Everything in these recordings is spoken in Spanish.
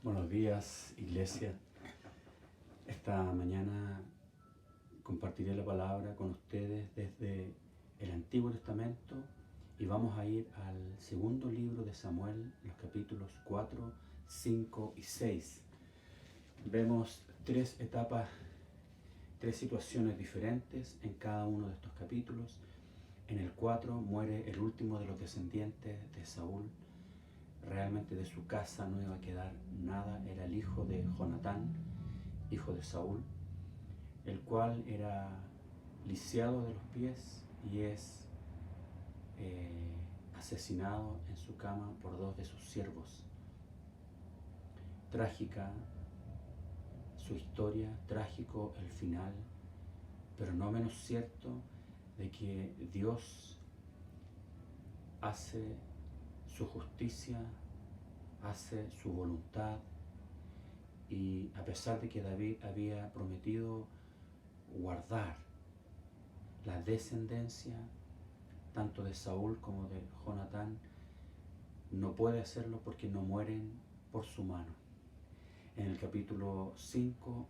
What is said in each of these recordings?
Buenos días, iglesia. Esta mañana compartiré la palabra con ustedes desde el Antiguo Testamento y vamos a ir al segundo libro de Samuel, los capítulos 4, 5 y 6. Vemos tres etapas, tres situaciones diferentes en cada uno de estos capítulos. En el 4 muere el último de los descendientes de Saúl. Realmente de su casa no iba a quedar nada. Era el hijo de Jonatán, hijo de Saúl, el cual era lisiado de los pies y es asesinado en su cama por dos de sus siervos. Trágica su historia, trágico el final, pero no menos cierto de que Dios hace su justicia, hace su voluntad, y a pesar de que David había prometido guardar la descendencia tanto de Saúl como de Jonatán, no puede hacerlo porque no mueren por su mano. En el capítulo 5,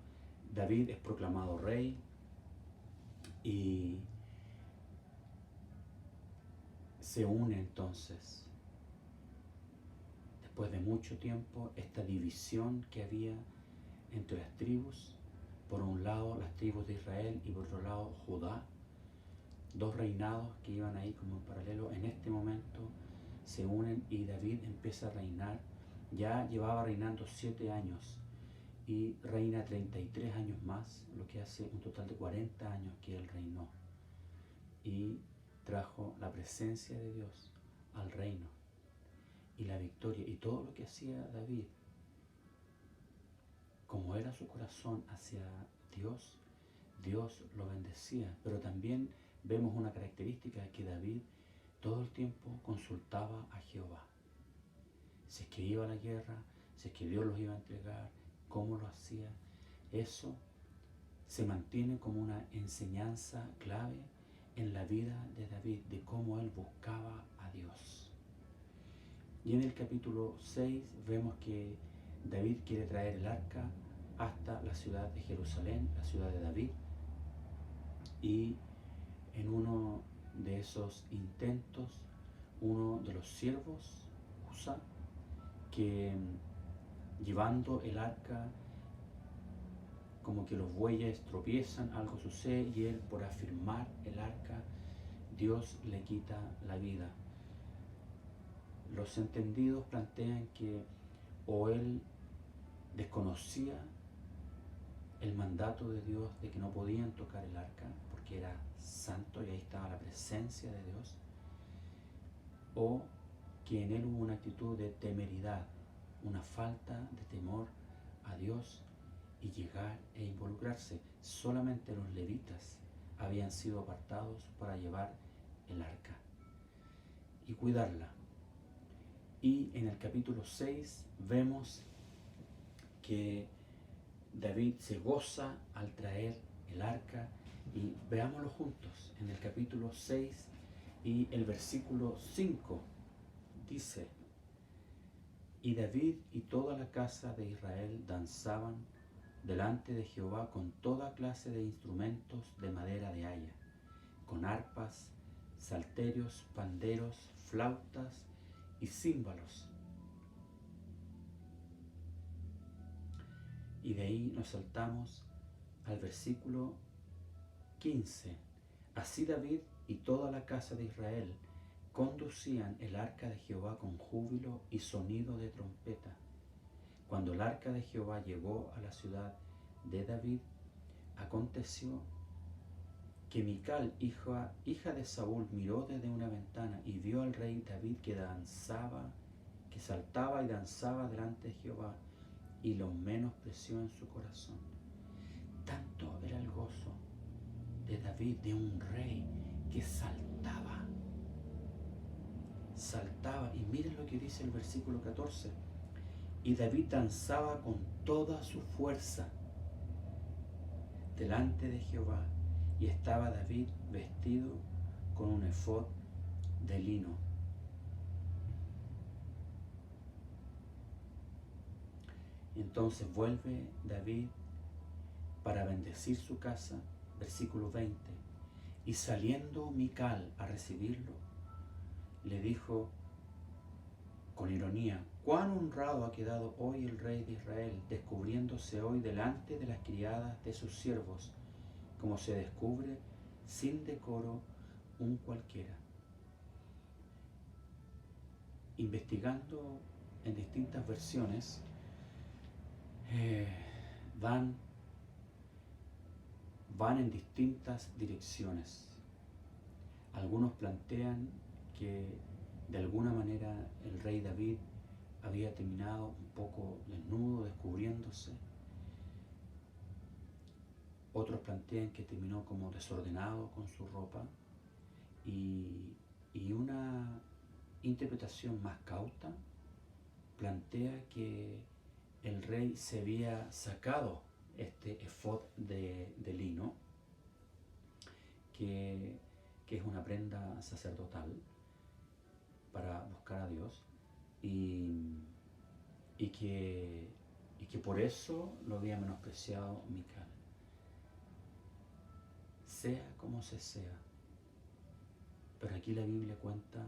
David es proclamado rey y se une entonces, después de mucho tiempo, esta división que había entre las tribus. Por un lado las tribus de Israel y por otro lado Judá, dos reinados que iban ahí como en paralelo. En este momento se unen y David empieza a reinar. Ya llevaba reinando 7 años y reina 33 años más, lo que hace un total de 40 años que él reinó, y trajo la presencia de Dios al reino y la victoria. Y todo lo que hacía David, como era su corazón hacia Dios, Dios lo bendecía. Pero también vemos una característica, que David todo el tiempo consultaba a Jehová. Si es que iba a la guerra, si es que Dios los iba a entregar, cómo lo hacía. Eso se mantiene como una enseñanza clave en la vida de David, de cómo él buscaba a Dios. Y en el capítulo 6 vemos que David quiere traer el arca hasta la ciudad de Jerusalén, la ciudad de David, y en uno de esos intentos, uno de los siervos, Usa, que llevando el arca, como que los bueyes tropiezan, algo sucede, y él, por afirmar el arca, Dios le quita la vida. Los entendidos plantean que o él desconocía el mandato de Dios de que no podían tocar el arca porque era santo y ahí estaba la presencia de Dios, o que en él hubo una actitud de temeridad, una falta de temor a Dios, y llegar e involucrarse. Solamente los levitas habían sido apartados para llevar el arca y cuidarla. Y en el capítulo 6 vemos que David se goza al traer el arca, y veámoslo juntos. En el capítulo 6 y el versículo 5 dice: y David y toda la casa de Israel danzaban delante de Jehová con toda clase de instrumentos de madera de haya, con arpas, salterios, panderos, flautas y címbalos. Y de ahí nos saltamos al versículo 15. Así David y toda la casa de Israel conducían el arca de Jehová con júbilo y sonido de trompeta. Cuando el arca de Jehová llegó a la ciudad de David, aconteció que Mical, hija de Saúl, miró desde una ventana y vio al rey David que saltaba y danzaba delante de Jehová, y lo menospreció en su corazón. Tanto era el gozo de David, de un rey que saltaba. Y miren lo que dice el versículo 14. Y David danzaba con toda su fuerza delante de Jehová, y estaba David vestido con un efod de lino. Entonces vuelve David para bendecir su casa, versículo 20, y saliendo Mical a recibirlo, le dijo con ironía: cuán honrado ha quedado hoy el rey de Israel, descubriéndose hoy delante de las criadas de sus siervos, como se descubre sin decoro un cualquiera. Investigando en distintas versiones, van en distintas direcciones. Algunos plantean que de alguna manera el rey David había terminado un poco desnudo, descubriéndose. Otros plantean que terminó como desordenado con su ropa. Y una interpretación más cauta plantea que el rey se había sacado este efod de lino, que es una prenda sacerdotal para buscar a Dios, y que por eso lo había menospreciado Mical. Sea como se sea, pero aquí la Biblia cuenta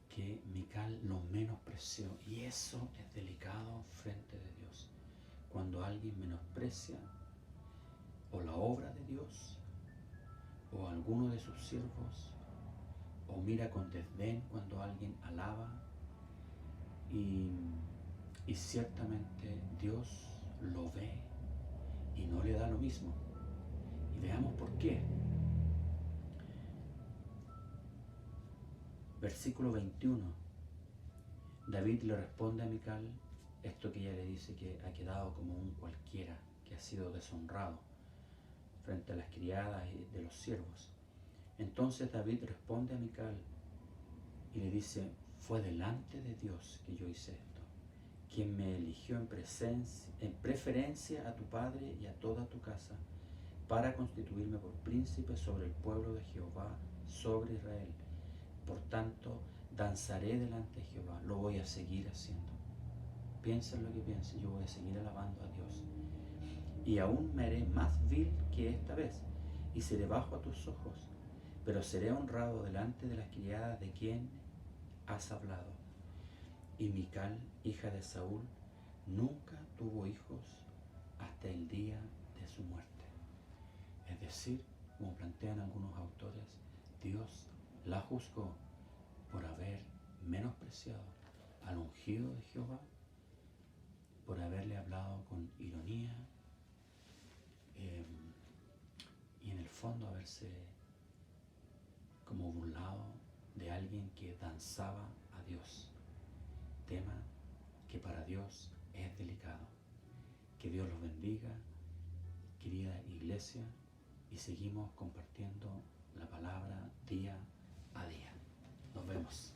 que Mical lo menospreció, y eso es delicado frente de Dios. Cuando alguien menosprecia o la obra de Dios o alguno de sus siervos, o mira con desdén cuando alguien alaba, y ciertamente Dios lo ve y no le da lo mismo. Y veamos por qué. Versículo 21. David le responde a Mical esto que ella le dice, que ha quedado como un cualquiera, que ha sido deshonrado frente a las criadas y de los siervos. Entonces David responde a Mical y le dice: fue delante de Dios que yo hice esto, quien me eligió en preferencia a tu padre y a toda tu casa, para constituirme por príncipe sobre el pueblo de Jehová, sobre Israel. Por tanto, danzaré delante de Jehová, lo voy a seguir haciendo. Piensa en lo que piense, yo voy a seguir alabando a Dios. Y aún me haré más vil que esta vez, y seré bajo a tus ojos, pero seré honrado delante de las criadas de quien has hablado. Y Mical, hija de Saúl, nunca tuvo hijos hasta el día de su muerte. Es decir, como plantean algunos autores, Dios la juzgó por haber menospreciado al ungido de Jehová, por haberle hablado con ironía, y en el fondo haberse como burlado de alguien que danzaba a Dios. Tema que para Dios es delicado. Que Dios los bendiga, querida iglesia, y seguimos compartiendo la palabra día a día. Nos vemos.